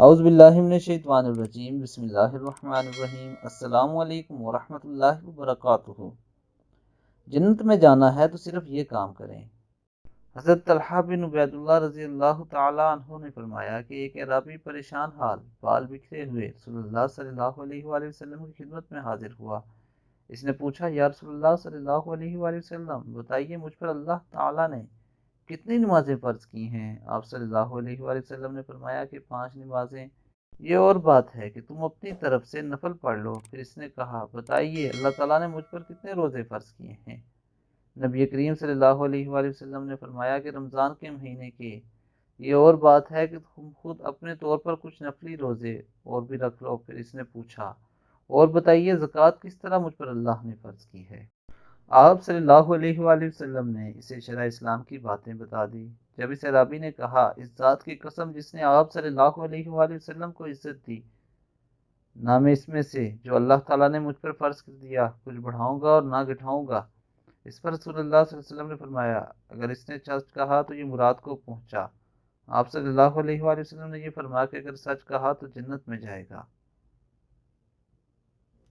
اعوذ باللہ من الشیطان الرجیم، بسم اللہ الرحمن الرحیم۔ السلام علیکم ورحمۃ اللہ وبرکاتہ۔ جنت میں جانا ہے تو صرف یہ کام کریں۔ حضرت طلحہ بن عبید اللہ رضی اللہ تعالیٰ عنہ نے فرمایا کہ ایک اعرابی پریشان حال، بال بکھرے ہوئے رسول اللہ صلی اللہ علیہ وآلہ وسلم کی خدمت میں حاضر ہوا۔ اس نے پوچھا، یا رسول اللہ صلی اللہ علیہ وآلہ وسلم، بتائیے مجھ پر اللہ تعالیٰ نے کتنی نمازیں فرض کی ہیں؟ آپ صلی اللہ علیہ وآلہ وسلم نے فرمایا کہ 5 نمازیں۔ یہ اور بات ہے کہ تم اپنی طرف سے نفل پڑھ لو۔ پھر اس نے کہا، بتائیے اللہ تعالیٰ نے مجھ پر کتنے روزے فرض کیے ہیں؟ نبی کریم صلی اللہ علیہ وآلہ وسلم نے فرمایا کہ رمضان کے مہینے کے۔ یہ اور بات ہے کہ تم خود اپنے طور پر کچھ نفلی روزے اور بھی رکھ لو۔ پھر اس نے پوچھا، اور بتائیے زکوٰۃ کس طرح مجھ پر اللہ نے فرض کی ہے؟ آپ صلی اللہ علیہ وآلہ وسلم نے اسے شرع اسلام کی باتیں بتا دی۔ جب اس اعرابی نے کہا، اس ذات کی قسم جس نے آپ صلی اللہ علیہ وآلہ وسلم کو عزت دی، نہ میں اس میں سے جو اللہ تعالیٰ نے مجھ پر فرض کر دیا کچھ بڑھاؤں گا اور نہ گھٹاؤں گا۔ اس پر رسول اللہ صلی اللہ علیہ وسلم نے فرمایا، اگر اس نے سچ کہا تو یہ مراد کو پہنچا۔ آپ صلی اللہ علیہ وآلہ وسلم نے یہ فرمایا کہ اگر سچ کہا تو جنت میں جائے گا۔